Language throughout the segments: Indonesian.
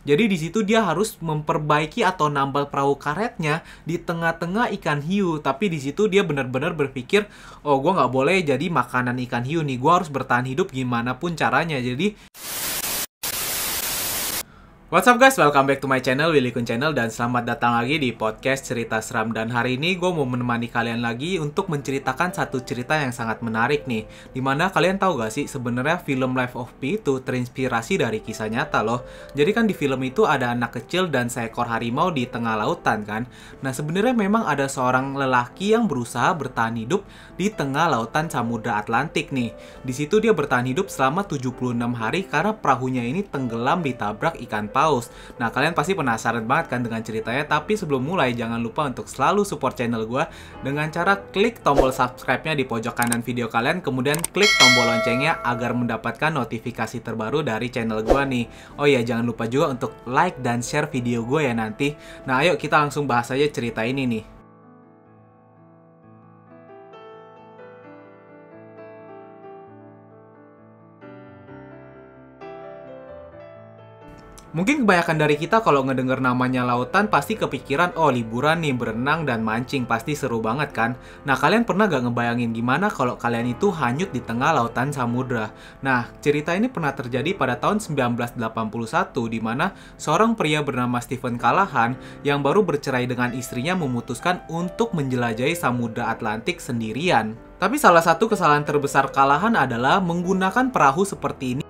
Jadi di situ dia harus memperbaiki atau nambal perahu karetnya di tengah-tengah ikan hiu. Tapi di situ dia benar-benar berpikir, oh gue nggak boleh jadi makanan ikan hiu nih, gue harus bertahan hidup gimana pun caranya. Jadi what's up guys, welcome back to my channel, Willy Kun Channel, dan selamat datang lagi di podcast Cerita Seram. Dan hari ini gue mau menemani kalian lagi untuk menceritakan satu cerita yang sangat menarik nih. Dimana kalian tahu gak sih, sebenarnya film Life of Pi itu terinspirasi dari kisah nyata loh. Jadi kan di film itu ada anak kecil dan seekor harimau di tengah lautan kan. Nah sebenarnya memang ada seorang lelaki yang berusaha bertahan hidup di tengah lautan Samudra Atlantik nih. Di situ dia bertahan hidup selama 76 hari karena perahunya ini tenggelam ditabrak ikan paus. Nah, kalian pasti penasaran banget kan dengan ceritanya, tapi sebelum mulai jangan lupa untuk selalu support channel gue dengan cara klik tombol subscribe-nya di pojok kanan video kalian, kemudian klik tombol loncengnya agar mendapatkan notifikasi terbaru dari channel gue nih. Oh iya, jangan lupa juga untuk like dan share video gue ya nanti. Nah, ayo kita langsung bahas aja cerita ini nih. Mungkin kebanyakan dari kita kalau ngedenger namanya lautan pasti kepikiran, oh liburan nih, berenang dan mancing, pasti seru banget kan? Nah, kalian pernah gak ngebayangin gimana kalau kalian itu hanyut di tengah lautan samudra? Nah, cerita ini pernah terjadi pada tahun 1981 di mana seorang pria bernama Stephen Callahan yang baru bercerai dengan istrinya memutuskan untuk menjelajahi Samudra Atlantik sendirian. Tapi salah satu kesalahan terbesar Callahan adalah menggunakan perahu seperti ini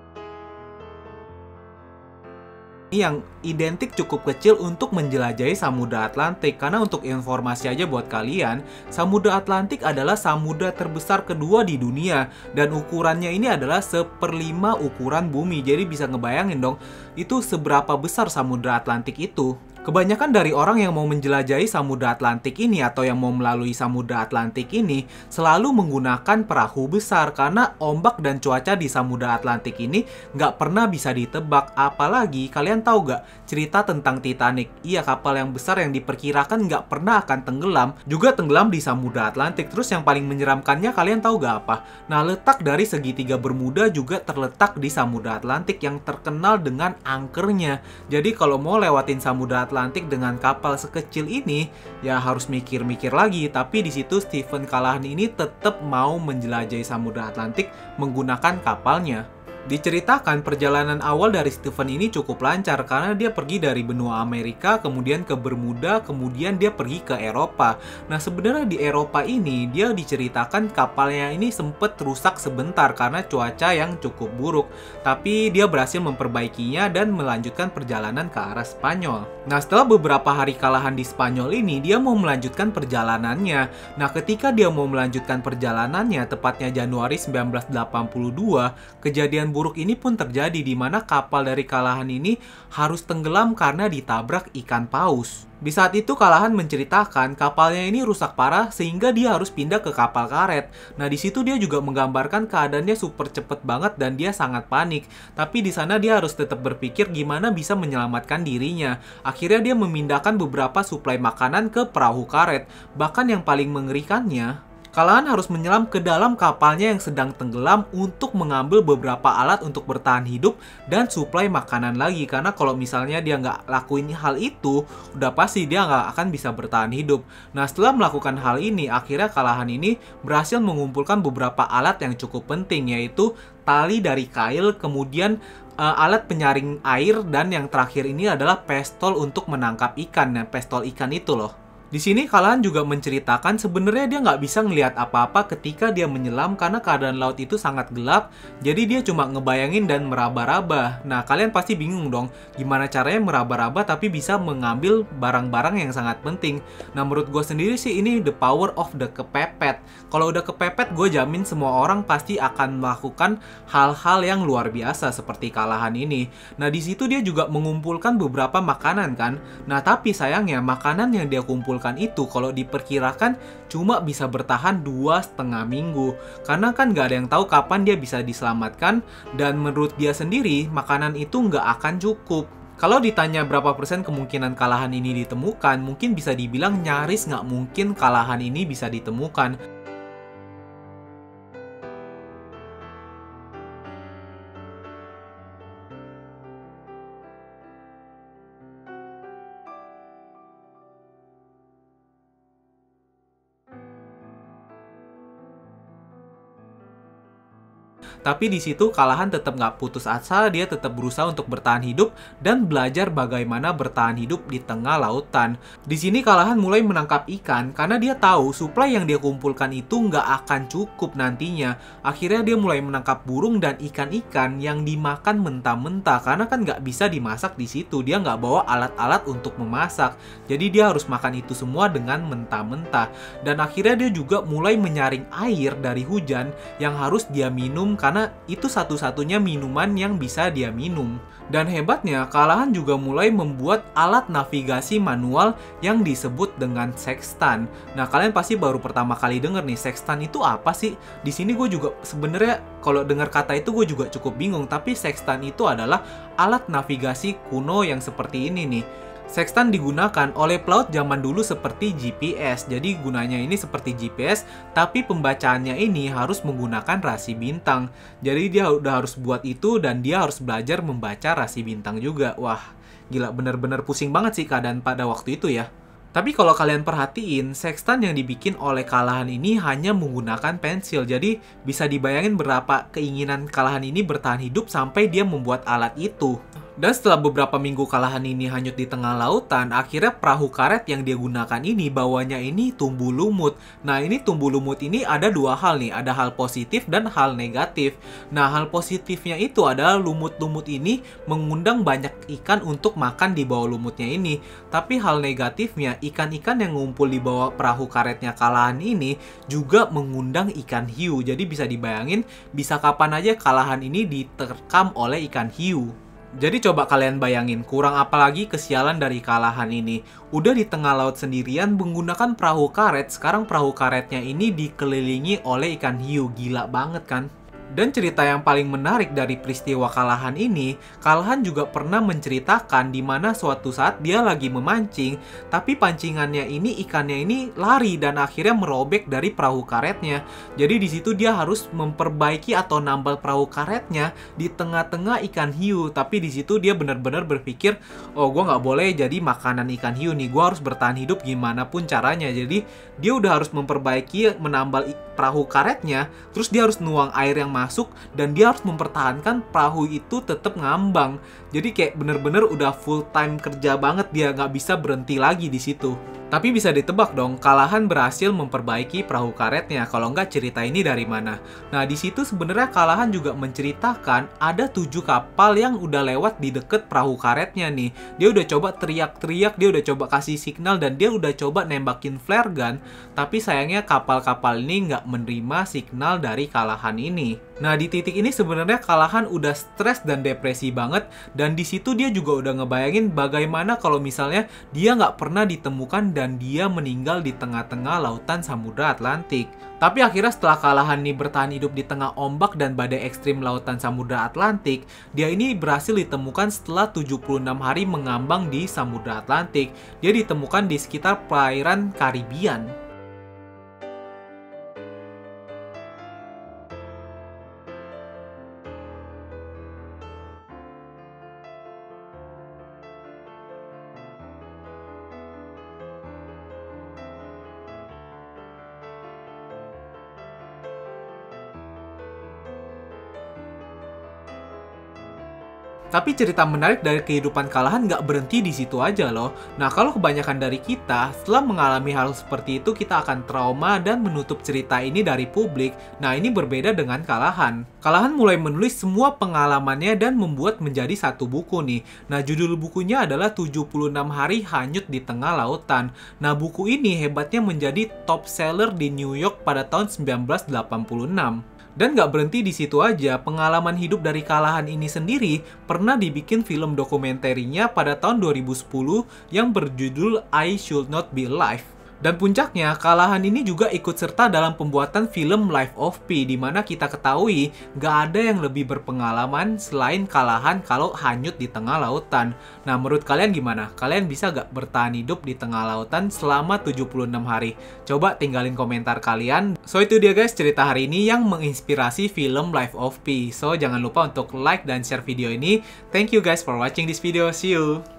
yang identik cukup kecil untuk menjelajahi Samudra Atlantik. Karena untuk informasi aja buat kalian, Samudra Atlantik adalah samudra terbesar kedua di dunia dan ukurannya ini adalah 1/5 ukuran bumi. Jadi bisa ngebayangin dong, itu seberapa besar Samudra Atlantik itu. Kebanyakan dari orang yang mau menjelajahi Samudra Atlantik ini atau yang mau melalui Samudra Atlantik ini selalu menggunakan perahu besar karena ombak dan cuaca di Samudra Atlantik ini nggak pernah bisa ditebak. Apalagi kalian tahu nggak cerita tentang Titanic? Iya, kapal yang besar yang diperkirakan nggak pernah akan tenggelam juga tenggelam di Samudra Atlantik. Terus yang paling menyeramkannya kalian tahu nggak apa? Nah, letak dari segitiga Bermuda juga terletak di Samudra Atlantik yang terkenal dengan angkernya. Jadi kalau mau lewatin Samudra Atlantik dengan kapal sekecil ini, ya harus mikir-mikir lagi. Tapi di situ Stephen Callahan ini tetap mau menjelajahi Samudra Atlantik menggunakan kapalnya. Diceritakan perjalanan awal dari Stephen ini cukup lancar karena dia pergi dari benua Amerika, kemudian ke Bermuda, kemudian dia pergi ke Eropa. Nah sebenarnya di Eropa ini dia diceritakan kapalnya ini sempat rusak sebentar karena cuaca yang cukup buruk. Tapi dia berhasil memperbaikinya dan melanjutkan perjalanan ke arah Spanyol. Nah setelah beberapa hari Callahan di Spanyol ini, dia mau melanjutkan perjalanannya. Nah ketika dia mau melanjutkan perjalanannya, tepatnya Januari 1982, kejadian buruk ini pun terjadi di mana kapal dari Callahan ini harus tenggelam karena ditabrak ikan paus. Di saat itu Callahan menceritakan kapalnya ini rusak parah sehingga dia harus pindah ke kapal karet. Nah di situ dia juga menggambarkan keadaannya super cepet banget dan dia sangat panik. Tapi di sana dia harus tetap berpikir gimana bisa menyelamatkan dirinya. Akhirnya dia memindahkan beberapa suplai makanan ke perahu karet. Bahkan yang paling mengerikannya, Callahan harus menyelam ke dalam kapalnya yang sedang tenggelam untuk mengambil beberapa alat untuk bertahan hidup dan suplai makanan lagi. Karena kalau misalnya dia nggak lakuin hal itu, udah pasti dia nggak akan bisa bertahan hidup. Nah setelah melakukan hal ini, akhirnya Callahan ini berhasil mengumpulkan beberapa alat yang cukup penting, yaitu tali dari kail, kemudian alat penyaring air, dan yang terakhir ini adalah pestol untuk menangkap ikan. Nah pestol ikan itu loh. Di sini Callahan juga menceritakan sebenarnya dia nggak bisa ngelihat apa-apa ketika dia menyelam karena keadaan laut itu sangat gelap. Jadi dia cuma ngebayangin dan meraba-raba. Nah kalian pasti bingung dong, gimana caranya meraba-raba tapi bisa mengambil barang-barang yang sangat penting. Nah menurut gue sendiri sih ini the power of the kepepet. Kalau udah kepepet, gue jamin semua orang pasti akan melakukan hal-hal yang luar biasa seperti Callahan ini. Nah di situ dia juga mengumpulkan beberapa makanan kan. Nah tapi sayangnya makanan yang dia kumpulkan itu kalau diperkirakan cuma bisa bertahan 2,5 minggu. Karena kan nggak ada yang tahu kapan dia bisa diselamatkan, dan menurut dia sendiri makanan itu nggak akan cukup. Kalau ditanya berapa persen kemungkinan Callahan ini ditemukan, mungkin bisa dibilang nyaris nggak mungkin Callahan ini bisa ditemukan. Tapi di situ Callahan tetap nggak putus asa, dia tetap berusaha untuk bertahan hidup dan belajar bagaimana bertahan hidup di tengah lautan. Di sini Callahan mulai menangkap ikan karena dia tahu suplai yang dia kumpulkan itu nggak akan cukup nantinya. Akhirnya dia mulai menangkap burung dan ikan-ikan yang dimakan mentah-mentah karena kan nggak bisa dimasak di situ. Dia nggak bawa alat-alat untuk memasak. Jadi dia harus makan itu semua dengan mentah-mentah. Dan akhirnya dia juga mulai menyaring air dari hujan yang harus dia minum karena itu satu-satunya minuman yang bisa dia minum. Dan hebatnya, Callahan juga mulai membuat alat navigasi manual yang disebut dengan sextant. Nah, kalian pasti baru pertama kali denger nih, sextant itu apa sih? Di sini gue juga sebenarnya kalau dengar kata itu gue juga cukup bingung, tapi sextant itu adalah alat navigasi kuno yang seperti ini nih. Sextant digunakan oleh pelaut zaman dulu seperti GPS. Jadi gunanya ini seperti GPS, tapi pembacaannya ini harus menggunakan rasi bintang. Jadi dia udah harus buat itu dan dia harus belajar membaca rasi bintang juga. Wah, gila, bener-bener pusing banget sih keadaan pada waktu itu ya. Tapi kalau kalian perhatiin, sextant yang dibikin oleh Callahan ini hanya menggunakan pensil. Jadi bisa dibayangin berapa keinginan Callahan ini bertahan hidup sampai dia membuat alat itu. Dan setelah beberapa minggu Callahan ini hanyut di tengah lautan, akhirnya perahu karet yang dia gunakan ini bawahnya ini tumbuh lumut. Nah, ini tumbuh lumut ini ada dua hal nih, ada hal positif dan hal negatif. Nah, hal positifnya itu adalah lumut-lumut ini mengundang banyak ikan untuk makan di bawah lumutnya ini. Tapi hal negatifnya, ikan-ikan yang ngumpul di bawah perahu karetnya Callahan ini juga mengundang ikan hiu. Jadi bisa dibayangin, bisa kapan aja Callahan ini diterkam oleh ikan hiu. Jadi coba kalian bayangin, kurang apa lagi kesialan dari Callahan ini. Udah di tengah laut sendirian menggunakan perahu karet, sekarang perahu karetnya ini dikelilingi oleh ikan hiu. Gila banget kan? Dan cerita yang paling menarik dari peristiwa Callahan ini, Callahan juga pernah menceritakan di mana suatu saat dia lagi memancing, tapi pancingannya ini ikannya ini lari dan akhirnya merobek dari perahu karetnya. Jadi di situ dia harus memperbaiki atau nambal perahu karetnya di tengah-tengah ikan hiu. Tapi di situ dia benar-benar berpikir, oh gue nggak boleh jadi makanan ikan hiu nih, gue harus bertahan hidup gimana pun caranya. Jadi dia udah harus memperbaiki, menambal perahu karetnya, terus dia harus nuang air yang masuk dan dia harus mempertahankan perahu itu tetap ngambang. Jadi kayak bener-bener udah full time kerja banget, dia nggak bisa berhenti lagi di situ. Tapi bisa ditebak dong, Callahan berhasil memperbaiki perahu karetnya. Kalau nggak, cerita ini dari mana? Nah, di situ sebenarnya Callahan juga menceritakan ada 7 kapal yang udah lewat di deket perahu karetnya nih. Dia udah coba teriak-teriak, dia udah coba kasih signal, dan dia udah coba nembakin flare gun. Tapi sayangnya kapal-kapal ini nggak menerima signal dari Callahan ini. Nah, di titik ini sebenarnya Callahan udah stres dan depresi banget. Dan di situ dia juga udah ngebayangin bagaimana kalau misalnya dia nggak pernah ditemukan dan dia meninggal di tengah-tengah lautan Samudra Atlantik. Tapi akhirnya setelah Callahan nih bertahan hidup di tengah ombak dan badai ekstrim lautan Samudra Atlantik, dia ini berhasil ditemukan setelah 76 hari mengambang di Samudra Atlantik. Dia ditemukan di sekitar perairan Karibian. Tapi cerita menarik dari kehidupan Callahan nggak berhenti di situ aja loh. Nah, kalau kebanyakan dari kita, setelah mengalami hal seperti itu, kita akan trauma dan menutup cerita ini dari publik. Nah, ini berbeda dengan Callahan. Callahan mulai menulis semua pengalamannya dan membuat menjadi satu buku nih. Nah, judul bukunya adalah 76 Hari Hanyut di Tengah Lautan. Nah, buku ini hebatnya menjadi top seller di New York pada tahun 1986. Dan nggak berhenti di situ aja, pengalaman hidup dari Callahan ini sendiri pernah dibikin film dokumenterinya pada tahun 2010 yang berjudul I Should Not Be Alive. Dan puncaknya, Callahan ini juga ikut serta dalam pembuatan film Life of Pi, di mana kita ketahui nggak ada yang lebih berpengalaman selain Callahan kalau hanyut di tengah lautan. Nah, menurut kalian gimana? Kalian bisa nggak bertahan hidup di tengah lautan selama 76 hari? Coba tinggalin komentar kalian. So, itu dia guys cerita hari ini yang menginspirasi film Life of Pi. So, jangan lupa untuk like dan share video ini. Thank you guys for watching this video. See you!